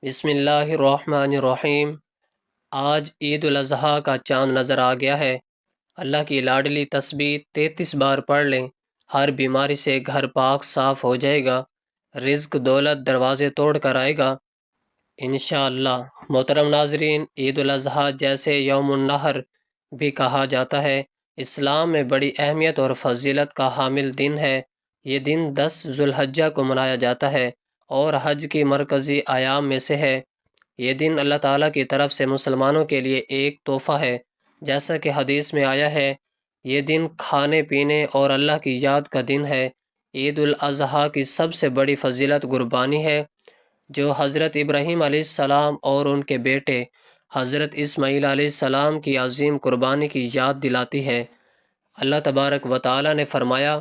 بسم اللہ الرحمن الرحیم۔ آج عید الاضحیٰ کا چاند نظر آ گیا ہے۔ اللہ کی لاڈلی تسبیح 33 بار پڑھ لیں، ہر بیماری سے گھر پاک صاف ہو جائے گا، رزق دولت دروازے توڑ کر آئے گا انشاءاللہ۔ محترم ناظرین، عید الاضحیٰ جیسے یوم النحر بھی کہا جاتا ہے، اسلام میں بڑی اہمیت اور فضیلت کا حامل دن ہے۔ یہ دن 10 ذوالحجہ کو منایا جاتا ہے اور حج کی مرکزی ایام میں سے ہے۔ یہ دن اللہ تعالیٰ کی طرف سے مسلمانوں کے لیے ایک تحفہ ہے، جیسا کہ حدیث میں آیا ہے، یہ دن کھانے پینے اور اللہ کی یاد کا دن ہے۔ عید الاضحیٰ کی سب سے بڑی فضیلت قربانی ہے، جو حضرت ابراہیم علیہ السلام اور ان کے بیٹے حضرت اسماعیل علیہ السلام کی عظیم قربانی کی یاد دلاتی ہے۔ اللہ تبارک و تعالیٰ نے فرمایا،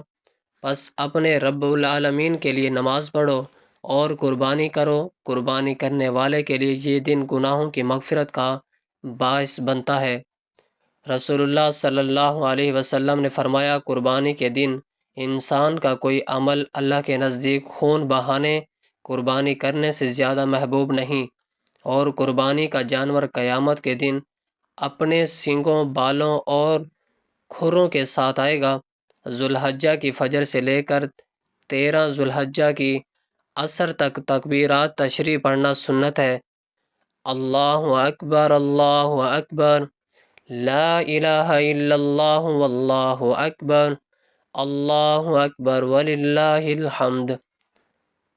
بس اپنے رب العالمین کے لیے نماز پڑھو اور قربانی کرو، قربانی کرنے والے کے لیے یہ دن گناہوں کی مغفرت کا باعث بنتا ہے۔ رسول اللہ صلی اللہ علیہ وسلم نے فرمایا، قربانی کے دن انسان کا کوئی عمل اللہ کے نزدیک خون بہانے قربانی کرنے سے زیادہ محبوب نہیں، اور قربانی کا جانور قیامت کے دن اپنے سینگوں، بالوں اور کھروں کے ساتھ آئے گا۔ ذوالحجہ کی فجر سے لے کر 13 ذوالحجہ کی عصر تک تکبیرات تشریح پڑھنا سنت ہے۔ اللہ اکبر، اللہ اکبر، لا الہ الا اللہ واللہ اکبر، اللہ اکبر وللہ الحمد۔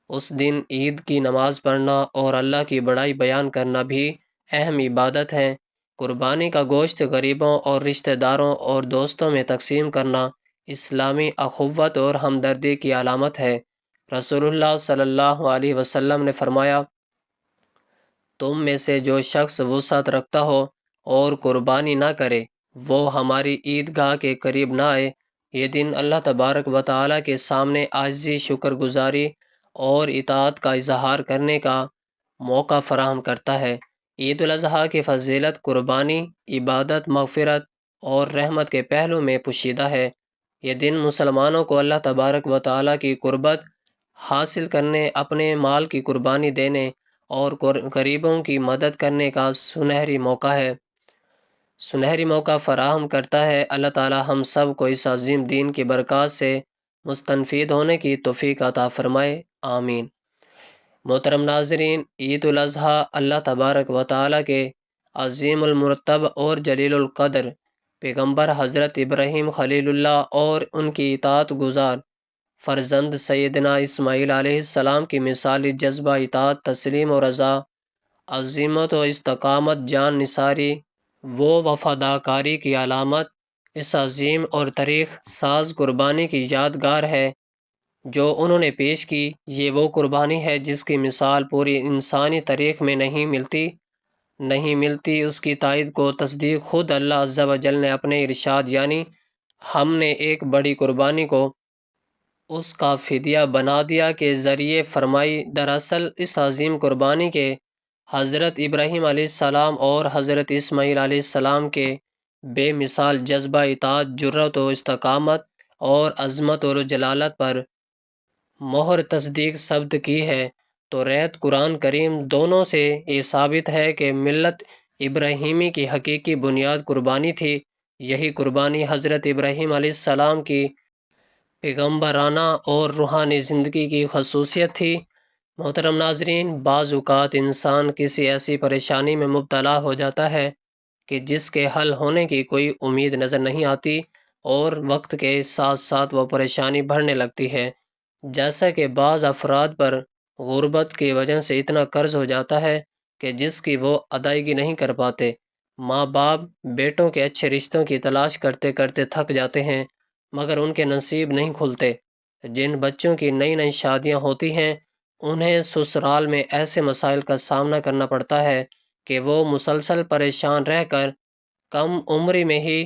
اس دن عید کی نماز پڑھنا اور اللہ کی بڑائی بیان کرنا بھی اہم عبادت ہے۔ قربانی کا گوشت غریبوں اور رشتہ داروں اور دوستوں میں تقسیم کرنا اسلامی اخوت اور ہمدردی کی علامت ہے۔ رسول اللہ صلی اللہ علیہ وسلم نے فرمایا، تم میں سے جو شخص وسعت رکھتا ہو اور قربانی نہ کرے، وہ ہماری عیدگاہ کے قریب نہ آئے۔ یہ دن اللہ تبارک و تعالیٰ کے سامنے عاجزی، شکر گزاری اور اطاعت کا اظہار کرنے کا موقع فراہم کرتا ہے۔ عید الاضحیٰ کی فضیلت قربانی، عبادت، مغفرت اور رحمت کے پہلو میں پوشیدہ ہے۔ یہ دن مسلمانوں کو اللہ تبارک و تعالیٰ کی قربت حاصل کرنے، اپنے مال کی قربانی دینے اور غریبوں کی مدد کرنے کا سنہری موقع فراہم کرتا ہے۔ اللہ تعالی ہم سب کو اس عظیم دین کی برکات سے مستفید ہونے کی توفیق عطا فرمائے، آمین۔ محترم ناظرین، عید الاضحیٰ اللہ تبارک و تعالیٰ کے عظیم المرتبہ اور جلیل القدر پیغمبر حضرت ابراہیم خلیل اللہ اور ان کی اطاعت گزار فرزند سیدنا اسماعیل علیہ السلام کی مثالی جذبہ اطاعت، تسلیم و رضا، عزیمت و استقامت، جان نثاری و وفاداری کی علامت، اس عظیم اور تاریخ ساز قربانی کی یادگار ہے جو انہوں نے پیش کی۔ یہ وہ قربانی ہے جس کی مثال پوری انسانی تاریخ میں نہیں ملتی۔ اس کی تائید کو تصدیق خود اللہ عز و جل نے اپنے ارشاد، یعنی ہم نے ایک بڑی قربانی کو اس کا فدیہ بنا دیا کے ذریعے فرمائی۔ دراصل اس عظیم قربانی کے حضرت ابراہیم علیہ السلام اور حضرت اسماعیل علیہ السلام کے بے مثال جذبہ اطاعت، جرأت و استقامت اور عظمت اور جلالت پر مہر تصدیق ثبت کی ہے۔ توریت، قرآن کریم دونوں سے یہ ثابت ہے کہ ملت ابراہیمی کی حقیقی بنیاد قربانی تھی۔ یہی قربانی حضرت ابراہیم علیہ السلام کی پیغمبرانہ اور روحانی زندگی کی خصوصیت تھی۔ محترم ناظرین، بعض اوقات انسان کسی ایسی پریشانی میں مبتلا ہو جاتا ہے کہ جس کے حل ہونے کی کوئی امید نظر نہیں آتی، اور وقت کے ساتھ ساتھ وہ پریشانی بڑھنے لگتی ہے۔ جیسا کہ بعض افراد پر غربت کی وجہ سے اتنا قرض ہو جاتا ہے کہ جس کی وہ ادائیگی نہیں کر پاتے۔ ماں باپ بیٹوں کے اچھے رشتوں کی تلاش کرتے کرتے تھک جاتے ہیں، مگر ان کے نصیب نہیں کھلتے۔ جن بچوں کی نئی شادیاں ہوتی ہیں، انہیں سسرال میں ایسے مسائل کا سامنا کرنا پڑتا ہے کہ وہ مسلسل پریشان رہ کر کم عمری میں ہی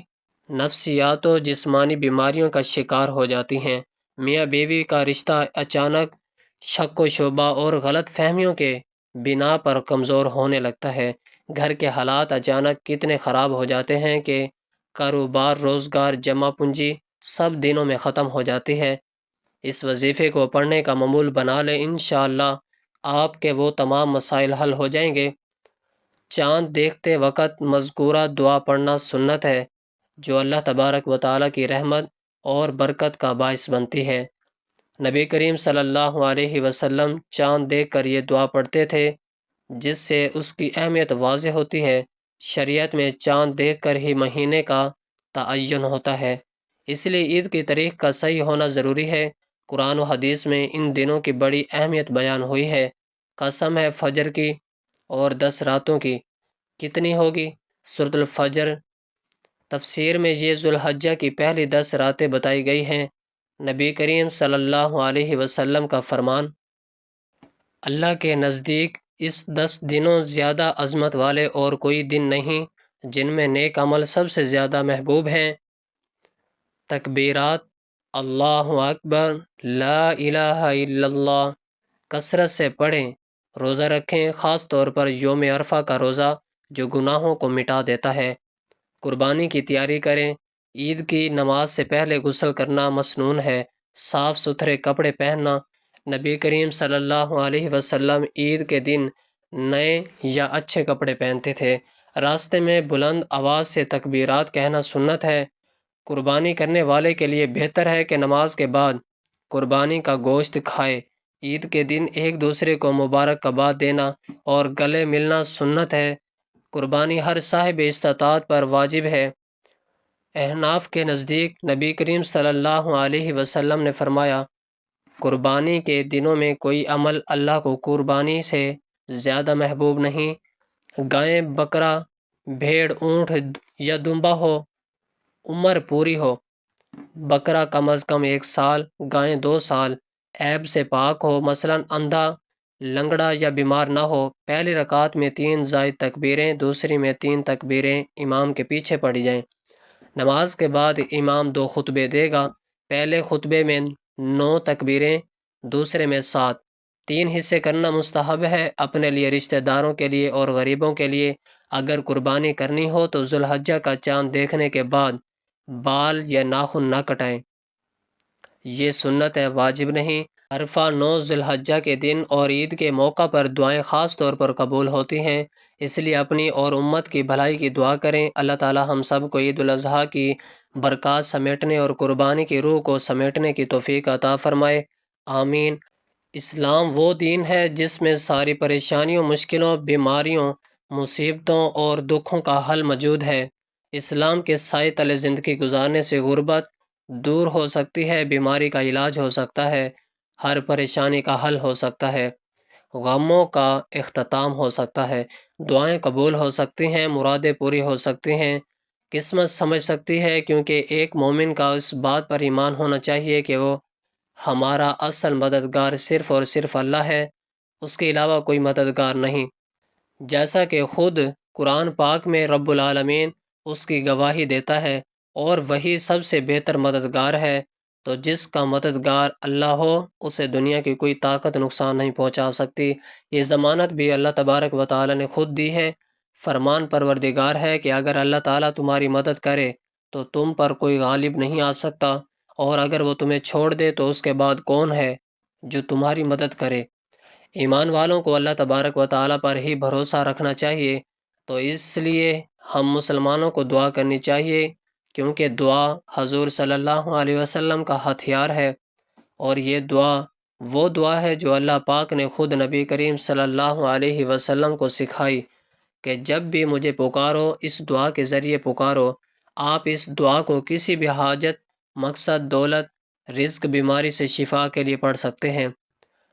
نفسیات و جسمانی بیماریوں کا شکار ہو جاتی ہیں۔ میاں بیوی کا رشتہ اچانک شک و شبہ اور غلط فہمیوں کے بنا پر کمزور ہونے لگتا ہے۔ گھر کے حالات اچانک کتنے خراب ہو جاتے ہیں کہ کاروبار، روزگار، جمع پونجی سب دنوں میں ختم ہو جاتی ہے۔ اس وظیفے کو پڑھنے کا معمول بنا لیں، انشاءاللہ آپ کے وہ تمام مسائل حل ہو جائیں گے۔ چاند دیکھتے وقت مذکورہ دعا پڑھنا سنت ہے، جو اللہ تبارک و تعالیٰ کی رحمت اور برکت کا باعث بنتی ہے۔ نبی کریم صلی اللہ علیہ وسلم چاند دیکھ کر یہ دعا پڑھتے تھے، جس سے اس کی اہمیت واضح ہوتی ہے۔ شریعت میں چاند دیکھ کر ہی مہینے کا تعین ہوتا ہے، اس لیے عید کی تاریخ کا صحیح ہونا ضروری ہے۔ قرآن و حدیث میں ان دنوں کی بڑی اہمیت بیان ہوئی ہے۔ قسم ہے فجر کی اور 10 راتوں کی، کتنی ہوگی؟ سورۃ الفجر۔ تفسیر میں یہ ذوالحجہ کی پہلی 10 راتیں بتائی گئی ہیں۔ نبی کریم صلی اللہ علیہ وسلم کا فرمان، اللہ کے نزدیک اس 10 دنوں زیادہ عظمت والے اور کوئی دن نہیں جن میں نیک عمل سب سے زیادہ محبوب ہیں۔ تکبیرات، اللہ اکبر، لا الہ الا اللہ کثرت سے پڑھیں۔ روزہ رکھیں، خاص طور پر یوم عرفہ کا روزہ جو گناہوں کو مٹا دیتا ہے۔ قربانی کی تیاری کریں۔ عید کی نماز سے پہلے غسل کرنا مسنون ہے۔ صاف ستھرے کپڑے پہننا۔ نبی کریم صلی اللہ علیہ وسلم عید کے دن نئے یا اچھے کپڑے پہنتے تھے۔ راستے میں بلند آواز سے تکبیرات کہنا سنت ہے۔ قربانی کرنے والے کے لیے بہتر ہے کہ نماز کے بعد قربانی کا گوشت کھائے۔ عید کے دن ایک دوسرے کو مبارکباد دینا اور گلے ملنا سنت ہے۔ قربانی ہر صاحب استطاعت پر واجب ہے۔ احناف کے نزدیک نبی کریم صلی اللہ علیہ وسلم نے فرمایا، قربانی کے دنوں میں کوئی عمل اللہ کو قربانی سے زیادہ محبوب نہیں۔ گائے، بکرا، بھیڑ، اونٹ یا دمبا ہو، عمر پوری ہو۔ بکرا کم از کم 1 سال، گائیں 2 سال، عیب سے پاک ہو، مثلا اندھا، لنگڑا یا بیمار نہ ہو۔ پہلی رکعت میں 3 زائد تکبیریں، دوسری میں 3 تکبیریں امام کے پیچھے پڑھی جائیں۔ نماز کے بعد امام 2 خطبے دے گا۔ پہلے خطبے میں 9 تکبیریں، دوسرے میں 7۔ 3 حصے کرنا مستحب ہے، اپنے لیے، رشتہ داروں کے لیے اور غریبوں کے لیے۔ اگر قربانی کرنی ہو تو ذوالحجہ کا چاند دیکھنے کے بعد بال یا ناخن نہ کٹائیں، یہ سنت ہے، واجب نہیں۔ عرفہ 9 ذوالحجہ کے دن اور عید کے موقع پر دعائیں خاص طور پر قبول ہوتی ہیں، اس لیے اپنی اور امت کی بھلائی کی دعا کریں۔ اللہ تعالی ہم سب کو عید الاضحیٰ کی برکات سمیٹنے اور قربانی کی روح کو سمیٹنے کی توفیق عطا فرمائے، آمین۔ اسلام وہ دین ہے جس میں ساری پریشانیوں، مشکلوں، بیماریوں، مصیبتوں اور دکھوں کا حل موجود ہے۔ اسلام کے سائے تلے زندگی گزارنے سے غربت دور ہو سکتی ہے، بیماری کا علاج ہو سکتا ہے، ہر پریشانی کا حل ہو سکتا ہے، غموں کا اختتام ہو سکتا ہے، دعائیں قبول ہو سکتی ہیں، مرادیں پوری ہو سکتی ہیں، قسمت سمجھ سکتی ہے، کیونکہ ایک مومن کا اس بات پر ایمان ہونا چاہیے کہ وہ ہمارا اصل مددگار صرف اور صرف اللہ ہے، اس کے علاوہ کوئی مددگار نہیں۔ جیسا کہ خود قرآن پاک میں رب العالمین اس کی گواہی دیتا ہے، اور وہی سب سے بہتر مددگار ہے، تو جس کا مددگار اللہ ہو اسے دنیا کی کوئی طاقت نقصان نہیں پہنچا سکتی۔ یہ ضمانت بھی اللہ تبارک و تعالی نے خود دی ہے، فرمان پروردگار ہے کہ اگر اللہ تعالیٰ تمہاری مدد کرے تو تم پر کوئی غالب نہیں آ سکتا، اور اگر وہ تمہیں چھوڑ دے تو اس کے بعد کون ہے جو تمہاری مدد کرے۔ ایمان والوں کو اللہ تبارک و تعالیٰ پر ہی بھروسہ رکھنا چاہیے، تو اس لیے ہم مسلمانوں کو دعا کرنی چاہیے، کیونکہ دعا حضور صلی اللہ علیہ وسلم کا ہتھیار ہے، اور یہ دعا وہ دعا ہے جو اللہ پاک نے خود نبی کریم صلی اللہ علیہ وسلم کو سکھائی کہ جب بھی مجھے پکارو اس دعا کے ذریعے پکارو۔ آپ اس دعا کو کسی بھی حاجت، مقصد، دولت، رزق، بیماری سے شفا کے لیے پڑھ سکتے ہیں۔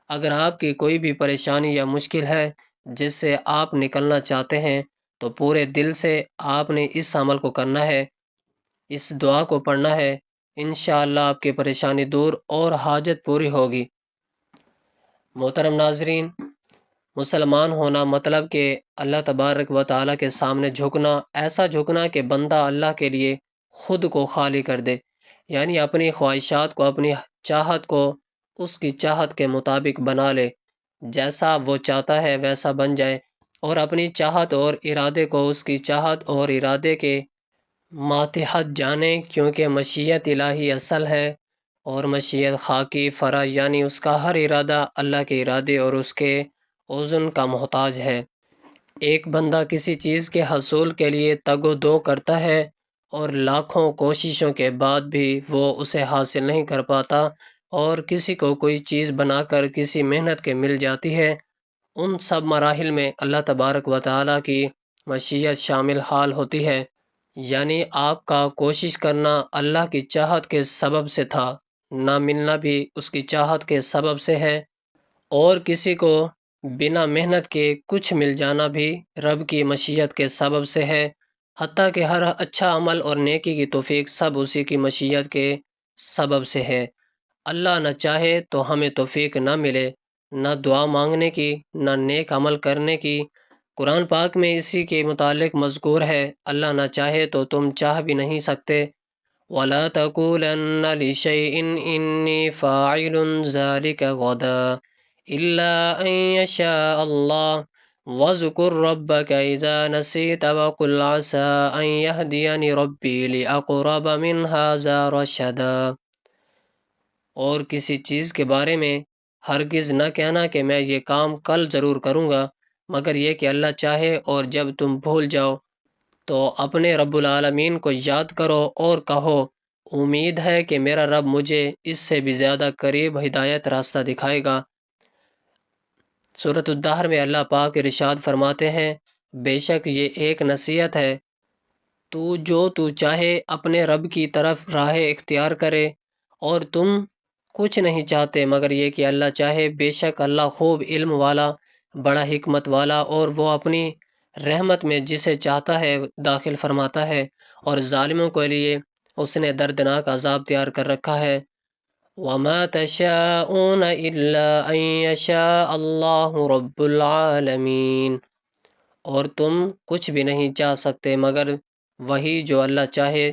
اگر آپ کی کوئی بھی پریشانی یا مشکل ہے جس سے آپ نکلنا چاہتے ہیں تو پورے دل سے آپ نے اس عمل کو کرنا ہے، اس دعا کو پڑھنا ہے، انشاءاللہ آپ کی پریشانی دور اور حاجت پوری ہوگی۔ محترم ناظرین، مسلمان ہونا مطلب کہ اللہ تبارک و تعالیٰ کے سامنے جھکنا، ایسا جھکنا کہ بندہ اللہ کے لیے خود کو خالی کر دے، یعنی اپنی خواہشات کو، اپنی چاہت کو اس کی چاہت کے مطابق بنا لے، جیسا وہ چاہتا ہے ویسا بن جائے، اور اپنی چاہت اور ارادے کو اس کی چاہت اور ارادے کے ماتحت جانے، کیونکہ مشیت الہی اصل ہے اور مشیت خاکی فرع، یعنی اس کا ہر ارادہ اللہ کے ارادے اور اس کے اذن کا محتاج ہے۔ ایک بندہ کسی چیز کے حصول کے لیے تگ و دو کرتا ہے اور لاکھوں کوششوں کے بعد بھی وہ اسے حاصل نہیں کر پاتا، اور کسی کو کوئی چیز بنا کر کسی محنت کے مل جاتی ہے، ان سب مراحل میں اللہ تبارک و تعالیٰ کی مشیت شامل حال ہوتی ہے۔ یعنی آپ کا کوشش کرنا اللہ کی چاہت کے سبب سے تھا، نہ ملنا بھی اس کی چاہت کے سبب سے ہے، اور کسی کو بنا محنت کے کچھ مل جانا بھی رب کی مشیت کے سبب سے ہے، حتیٰ کہ ہر اچھا عمل اور نیکی کی توفیق سب اسی کی مشیت کے سبب سے ہے۔ اللہ نہ چاہے تو ہمیں توفیق نہ ملے، نہ دعا مانگنے کی، نہ نیک عمل کرنے کی۔ قرآن پاک میں اسی کے متعلق مذکور ہے، اللہ نہ چاہے تو تم چاہ بھی نہیں سکتے۔ وَلَا تَقُولَنَّ لِشَيْءٍ إِنِّي فَاعِلٌ ذَلِكَ غَدًا إِلَّا أَن يَشَاءَ اللَّهُ وَاذْكُر رَّبَّكَ إِذَا نَسِيتَ وَقُلْ عَسَىٰ أَن يَهْدِيَنِ رَبِّي لِأَقْرَبَ مِنْ هَٰذَا رَشَدًا۔ اور کسی چیز کے بارے میں ہرگز نہ کہنا کہ میں یہ کام کل ضرور کروں گا، مگر یہ کہ اللہ چاہے، اور جب تم بھول جاؤ تو اپنے رب العالمین کو یاد کرو اور کہو، امید ہے کہ میرا رب مجھے اس سے بھی زیادہ قریب ہدایت راستہ دکھائے گا۔ سورۃ الدہر میں اللہ پاک ارشاد فرماتے ہیں، بے شک یہ ایک نصیحت ہے، تو چاہے اپنے رب کی طرف راہ اختیار کرے، اور تم کچھ نہیں چاہتے مگر یہ کہ اللہ چاہے، بے شک اللہ خوب علم والا، بڑا حکمت والا، اور وہ اپنی رحمت میں جسے چاہتا ہے داخل فرماتا ہے، اور ظالموں کے لیے اس نے دردناک عذاب تیار کر رکھا ہے۔ وَمَا تَشَاءُونَ إِلَّا أَن يَشَاءَ اللَّهُ رَبُّ الْعَالَمِينَ، اور تم کچھ بھی نہیں چاہ سکتے مگر وہی جو اللہ چاہے،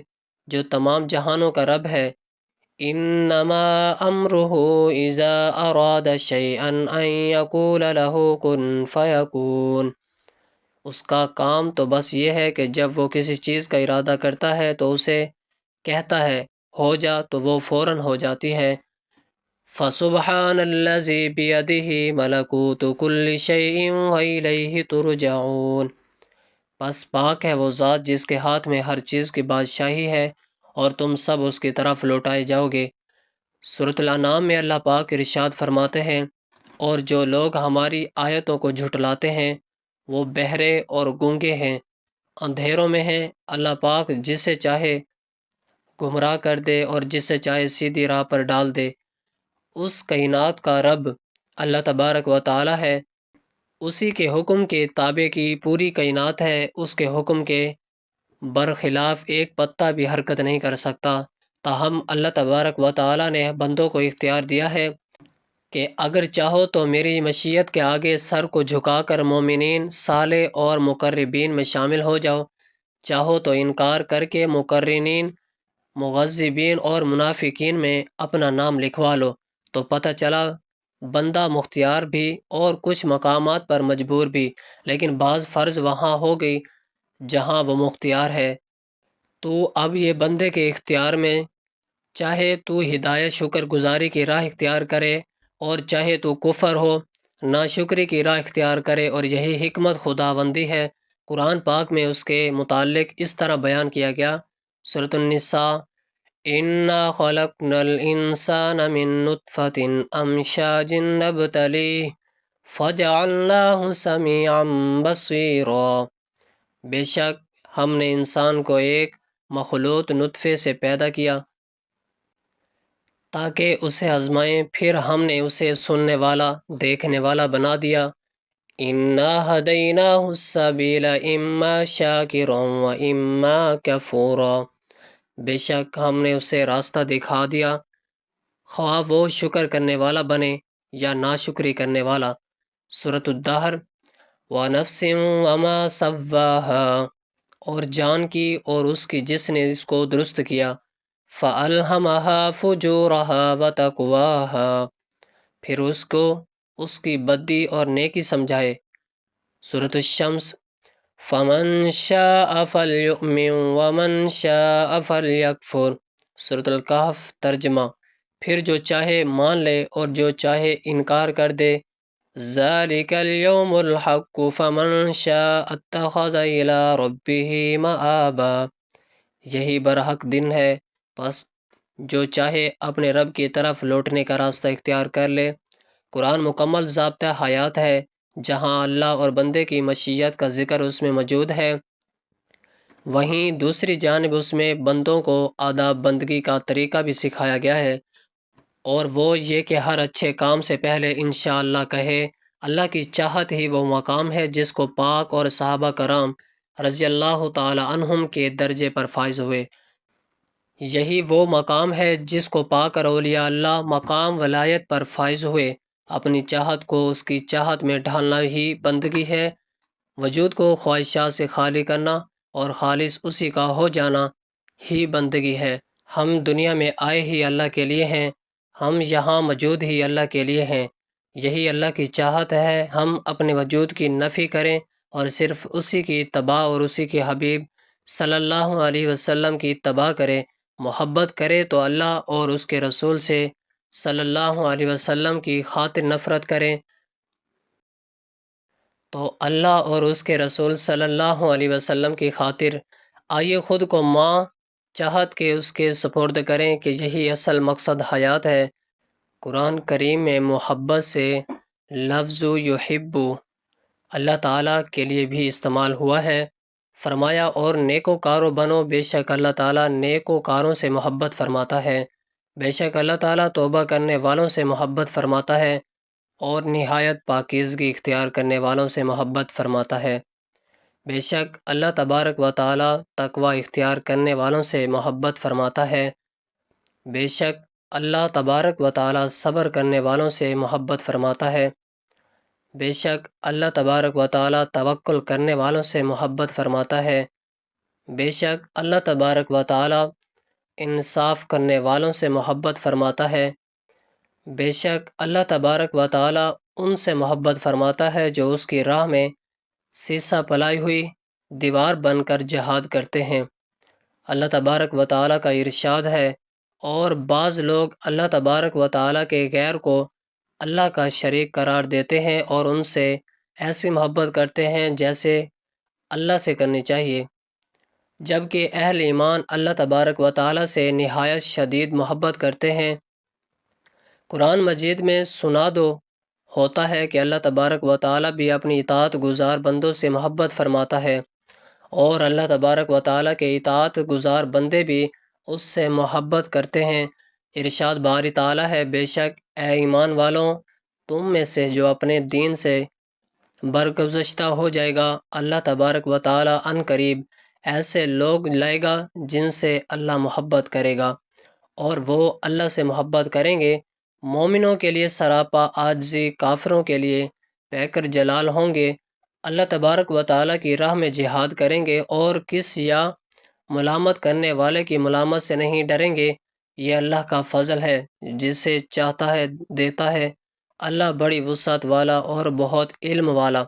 جو تمام جہانوں کا رب ہے۔ انما امرہ اذا اراد شیئا ان یقول لہ کن فیکون، اس کا کام تو بس یہ ہے کہ جب وہ کسی چیز کا ارادہ کرتا ہے تو اسے کہتا ہے ہو جا، تو وہ فوراً ہو جاتی ہے۔ فسبحان الذی بیدہ ملکوت کل شیء والیہ ترجعون، بس پاک ہے وہ ذات جس کے ہاتھ میں ہر چیز کی بادشاہی ہے، اور تم سب اس کی طرف لوٹائے جاؤ گے۔ سورۃ الانعام میں اللہ پاک ارشاد فرماتے ہیں، اور جو لوگ ہماری آیتوں کو جھٹلاتے ہیں وہ بہرے اور گونگے ہیں، اندھیروں میں ہیں۔ اللہ پاک جسے چاہے گمراہ کر دے اور جسے چاہے سیدھی راہ پر ڈال دے۔ اس کائنات کا رب اللہ تبارک و تعالی ہے، اسی کے حکم کے تابع کی پوری کائنات ہے، اس کے حکم کے برخلاف ایک پتا بھی حرکت نہیں کر سکتا۔ تاہم اللہ تبارک و تعالی نے بندوں کو اختیار دیا ہے کہ اگر چاہو تو میری مشیت کے آگے سر کو جھکا کر مومنین، صالح اور مقربین میں شامل ہو جاؤ، چاہو تو انکار کر کے مقرنین، مغذبین اور منافقین میں اپنا نام لکھوا لو، تو پتہ چلا بندہ مختار بھی اور کچھ مقامات پر مجبور بھی، لیکن بعض فرض وہاں ہو گئی جہاں وہ مختار ہے۔ تو اب یہ بندے کے اختیار میں، چاہے تو ہدایت شکر گزاری کی راہ اختیار کرے، اور چاہے تو کفر ہو ناشکری کی راہ اختیار کرے، اور یہی حکمت خداوندی ہے۔ قرآن پاک میں اس کے متعلق اس طرح بیان کیا گیا، سورۃ النساء، اِنَّا خَلَقْنَا الْإِنسَانَ مِن نُطْفَةٍ أَمْشَاجٍ نَبْتَلِيهِ فَجَعَلْنَاهُ سَمِيعًا بَصِيرًا، بے شک ہم نے انسان کو ایک مخلوط نطفے سے پیدا کیا تاکہ اسے آزمائیں، پھر ہم نے اسے سننے والا، دیکھنے والا بنا دیا۔ اِنَّا هَدَيْنَاهُ السَّبِيلَ إِمَّا شَاكِرًا وَإِمَّا كَفُورًا، بے شک ہم نے اسے راستہ دکھا دیا، خواہ وہ شکر کرنے والا بنے یا ناشکری کرنے والا۔ سورۃ الدہر، وَنَفْسٍ وَمَا سَوَّاهَا، اور جان کی اور اس کی جس نے اس کو درست کیا، فَأَلْهَمَهَا فُجُورَهَا وَتَقْوَاهَا، پھر اس کو اس کی بدی اور نیکی سمجھائے۔ سورۃ الشمس، فَمَن شَاءَ فَلْيُؤْمِن وَمَن شَاءَ فَلْيَكْفُرْ۔ سورۃ الکہف، ترجمہ، پھر جو چاہے مان لے اور جو چاہے انکار کر دے۔ ذالک اليوم الحق فمن شاء اتخذ الی ربہ مآبا، یہی برحق دن ہے، پس جو چاہے اپنے رب کی طرف لوٹنے کا راستہ اختیار کر لے۔ قرآن مکمل ضابطہ حیات ہے، جہاں اللہ اور بندے کی مشیت کا ذکر اس میں موجود ہے، وہیں دوسری جانب اس میں بندوں کو آداب بندگی کا طریقہ بھی سکھایا گیا ہے، اور وہ یہ کہ ہر اچھے کام سے پہلے انشاءاللہ کہے۔ اللہ کی چاہت ہی وہ مقام ہے جس کو پاک اور صحابہ کرام رضی اللہ تعالی عنہم کے درجے پر فائز ہوئے۔ یہی وہ مقام ہے جس کو پا کر اولیاء اللہ مقام ولایت پر فائز ہوئے۔ اپنی چاہت کو اس کی چاہت میں ڈھالنا ہی بندگی ہے، وجود کو خواہشات سے خالی کرنا اور خالص اسی کا ہو جانا ہی بندگی ہے۔ ہم دنیا میں آئے ہی اللہ کے لیے ہیں، ہم یہاں موجود ہی اللہ کے لیے ہیں، یہی اللہ کی چاہت ہے ہم اپنے وجود کی نفی کریں اور صرف اسی کی اتباع اور اسی کے حبیب صلی اللہ علیہ وسلم کی اتباع کریں۔ محبت کرے تو اللہ اور اس کے رسول سے صلی اللہ علیہ وسلم کی خاطر نفرت کریں تو اللہ اور اس کے رسول صلی اللہ علیہ وسلم کی خاطر آئیے خود کو ماں چاہت کے اس کے سپرد کریں کہ یہی اصل مقصد حیات ہے۔ قرآن کریم میں محبت سے لفظ یحب اللہ تعالیٰ کے لیے بھی استعمال ہوا ہے، فرمایا اور نیکوکارو بنو، بے شک اللہ تعالیٰ نیکوکاروں سے محبت فرماتا ہے، بے شک اللہ تعالیٰ توبہ کرنے والوں سے محبت فرماتا ہے اور نہایت پاکیزگی اختیار کرنے والوں سے محبت فرماتا ہے۔ بے شک اللہ تبارک و تعالیٰ تقوی اختیار کرنے والوں سے محبت فرماتا ہے، بے شک اللہ تبارک و تعالیٰ صبر کرنے والوں سے محبت فرماتا ہے، بے شک اللہ تبارک و تعالیٰ توکل کرنے والوں سے محبت فرماتا ہے، بے شک اللہ تبارک و تعالیٰ انصاف کرنے والوں سے محبت فرماتا ہے، بے شک اللہ تبارک و تعالیٰ ان سے محبت فرماتا ہے جو اس کی راہ میں سیسہ پلائی ہوئی دیوار بن کر جہاد کرتے ہیں۔ اللہ تبارک و تعالیٰ کا ارشاد ہے، اور بعض لوگ اللہ تبارک و تعالیٰ کے غیر کو اللہ کا شریک قرار دیتے ہیں اور ان سے ایسی محبت کرتے ہیں جیسے اللہ سے کرنی چاہیے، جبکہ اہل ایمان اللہ تبارک و تعالیٰ سے نہایت شدید محبت کرتے ہیں۔ قرآن مجید میں سنا دو ہوتا ہے کہ اللہ تبارک و تعالیٰ بھی اپنی اطاعت گزار بندوں سے محبت فرماتا ہے، اور اللہ تبارک و تعالیٰ کے اطاعت گزار بندے بھی اس سے محبت کرتے ہیں۔ ارشاد باری تعالیٰ ہے، بے شک اے ایمان والوں، تم میں سے جو اپنے دین سے برگزشتہ ہو جائے گا، اللہ تبارک و تعالیٰ ان قریب ایسے لوگ لائے گا جن سے اللہ محبت کرے گا، اور وہ اللہ سے محبت کریں گے۔ مومنوں کے لیے سراپا عاجزی، کافروں کے لیے پیکر جلال ہوں گے۔ اللہ تبارک و تعالیٰ کی راہ میں جہاد کریں گے اور کس یا ملامت کرنے والے کی ملامت سے نہیں ڈریں گے، یہ اللہ کا فضل ہے، جسے چاہتا ہے دیتا ہے، اللہ بڑی وسعت والا اور بہت علم والا۔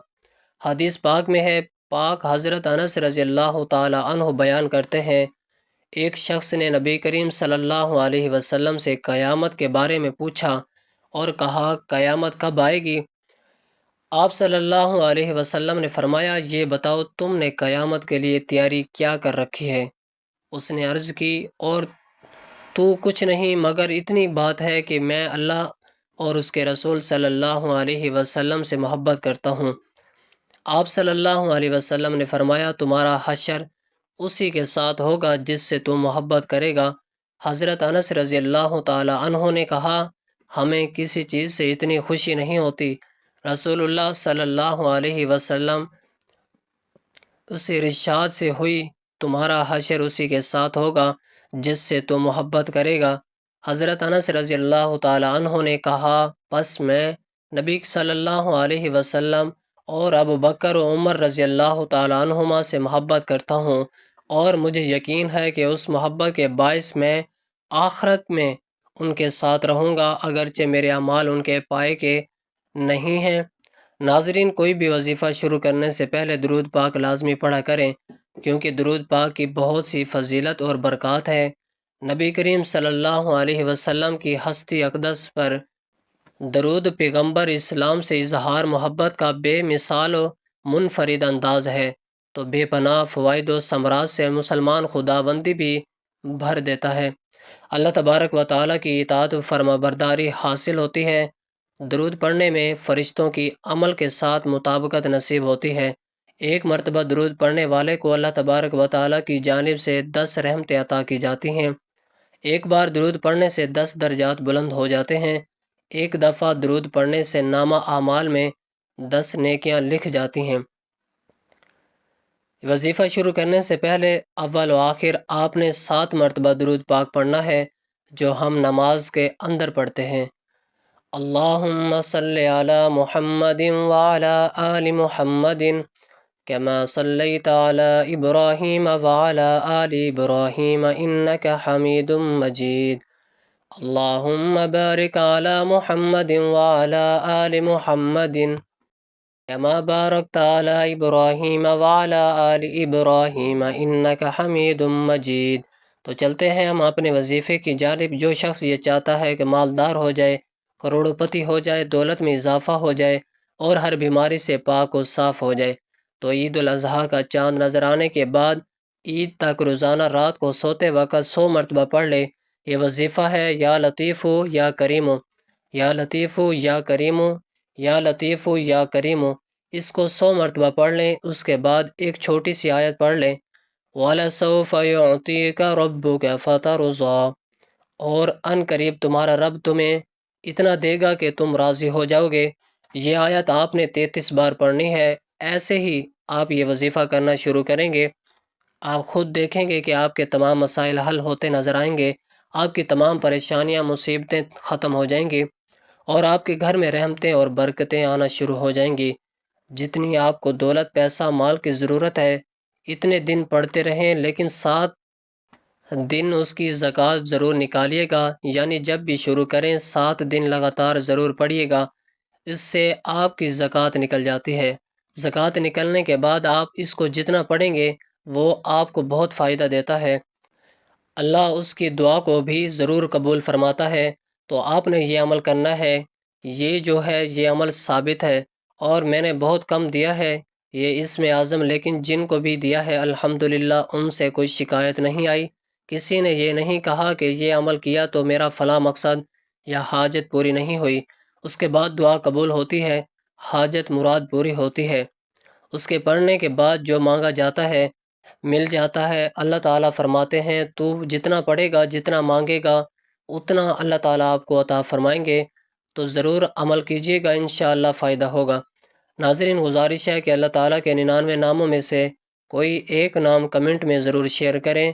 حدیث پاک میں ہے، پاک حضرت انس رضی اللہ تعالی عنہ بیان کرتے ہیں، ایک شخص نے نبی کریم صلی اللہ علیہ وسلم سے قیامت کے بارے میں پوچھا اور کہا، قیامت کب آئے گی؟ آپ صلی اللہ علیہ وسلم نے فرمایا، یہ بتاؤ تم نے قیامت کے لیے تیاری کیا کر رکھی ہے؟ اس نے عرض کی، اور تو کچھ نہیں مگر اتنی بات ہے کہ میں اللہ اور اس کے رسول صلی اللہ علیہ وسلم سے محبت کرتا ہوں۔ آپ صلی اللہ علیہ وسلم نے فرمایا، تمہارا حشر اسی کے ساتھ ہوگا جس سے تم محبت کرے گا۔ حضرت انس رضی اللہ تعالی عنہ نے کہا، ہمیں کسی چیز سے اتنی خوشی نہیں ہوتی۔ رسول اللہ صلی اللہ علیہ وسلم اس ارشاد سے ہوئی، تمہارا حشر اسی کے ساتھ ہوگا جس سے تم محبت کرے گا۔ حضرت انس رضی اللہ تعالی عنہ نے کہا، پس میں نبی صلی اللہ علیہ وسلم اور ابو بکر و عمر رضی اللہ تعالی عنہما سے محبت کرتا ہوں، اور مجھے یقین ہے کہ اس محبت کے باعث میں آخرت میں ان کے ساتھ رہوں گا، اگرچہ میرے اعمال ان کے پائے کے نہیں ہیں۔ ناظرین، کوئی بھی وظیفہ شروع کرنے سے پہلے درود پاک لازمی پڑھا کریں، کیونکہ درود پاک کی بہت سی فضیلت اور برکات ہے۔ نبی کریم صلی اللہ علیہ وسلم کی ہستی اقدس پر درود پیغمبر اسلام سے اظہار محبت کا بے مثال و منفرد انداز ہے، تو بے پناہ فوائد و ثمرات سے مسلمان خداوندی بھی بھر دیتا ہے۔ اللہ تبارک و تعالیٰ کی اطاعت و فرما برداری حاصل ہوتی ہے۔ درود پڑھنے میں فرشتوں کی عمل کے ساتھ مطابقت نصیب ہوتی ہے۔ ایک مرتبہ درود پڑھنے والے کو اللہ تبارک و تعالیٰ کی جانب سے 10 رحمتیں عطا کی جاتی ہیں۔ ایک بار درود پڑھنے سے 10 درجات بلند ہو جاتے ہیں۔ ایک دفعہ درود پڑھنے سے نامہ اعمال میں 10 نیکیاں لکھ جاتی ہیں۔ وظیفہ شروع کرنے سے پہلے اول و آخر آپ نے 7 مرتبہ درود پاک پڑھنا ہے، جو ہم نماز کے اندر پڑھتے ہیں۔ اللہم صلی علی محمد وعلی آل محمد کما صلیت علی ابراہیم وعلی آل ابراہیم انک حمید مجید۔ اللہم بارک علی محمد وعلی آل محمد کما بارکت علی ابراہیم وعلی آل ابراہیم انک حمید مجید۔ تو چلتے ہیں ہم اپنے وظیفے کی جانب۔ جو شخص یہ چاہتا ہے کہ مالدار ہو جائے، کروڑ پتی ہو جائے، دولت میں اضافہ ہو جائے اور ہر بیماری سے پاک و صاف ہو جائے، تو عید الاضحیٰ کا چاند نظر آنے کے بعد عید تک روزانہ رات کو سوتے وقت 100 مرتبہ پڑھ لے۔ یہ وظیفہ ہے یا لطیف یا کریم، یا لطیف یا کریم، یا لطیف یا کریم۔ اس کو 100 مرتبہ پڑھ لیں۔ اس کے بعد ایک چھوٹی سی آیت پڑھ لیں، وَلَسَوْفَ يُعْطِيكَ رَبُّكَ فَتَرْضَىٰ، اور ان قریب تمہارا رب تمہیں اتنا دے گا کہ تم راضی ہو جاؤ گے۔ یہ آیت آپ نے 33 بار پڑھنی ہے۔ ایسے ہی آپ یہ وظیفہ کرنا شروع کریں گے، آپ خود دیکھیں گے کہ آپ کے تمام مسائل حل ہوتے نظر آئیں گے، آپ کی تمام پریشانیاں مصیبتیں ختم ہو جائیں گی اور آپ کے گھر میں رحمتیں اور برکتیں آنا شروع ہو جائیں گی۔ جتنی آپ کو دولت پیسہ مال کی ضرورت ہے، اتنے دن پڑھتے رہیں، لیکن 7 دن اس کی زکوٰۃ ضرور نکالیے گا، یعنی جب بھی شروع کریں 7 دن لگاتار ضرور پڑھیے گا۔ اس سے آپ کی زکوٰۃ نکل جاتی ہے۔ زکوٰۃ نکلنے کے بعد آپ اس کو جتنا پڑھیں گے وہ آپ کو بہت فائدہ دیتا ہے، اللہ اس کی دعا کو بھی ضرور قبول فرماتا ہے۔ تو آپ نے یہ عمل کرنا ہے۔ یہ جو ہے یہ عمل ثابت ہے اور میں نے بہت کم دیا ہے یہ اسم اعظم، لیکن جن کو بھی دیا ہے الحمدللہ ان سے کوئی شکایت نہیں آئی۔ کسی نے یہ نہیں کہا کہ یہ عمل کیا تو میرا فلاں مقصد یا حاجت پوری نہیں ہوئی۔ اس کے بعد دعا قبول ہوتی ہے، حاجت مراد پوری ہوتی ہے۔ اس کے پڑھنے کے بعد جو مانگا جاتا ہے مل جاتا ہے۔ اللہ تعالیٰ فرماتے ہیں تو جتنا پڑھے گا، جتنا مانگے گا، اتنا اللہ تعالیٰ آپ کو عطا فرمائیں گے۔ تو ضرور عمل کیجیے گا، انشاءاللہ فائدہ ہوگا۔ ناظرین، گزارش ہے کہ اللہ تعالیٰ کے 99 ناموں میں سے کوئی ایک نام کمنٹ میں ضرور شیئر کریں۔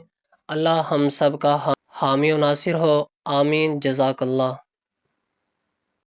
اللہ ہم سب کا حامی و ناصر ہو، آمین، جزاک اللہ۔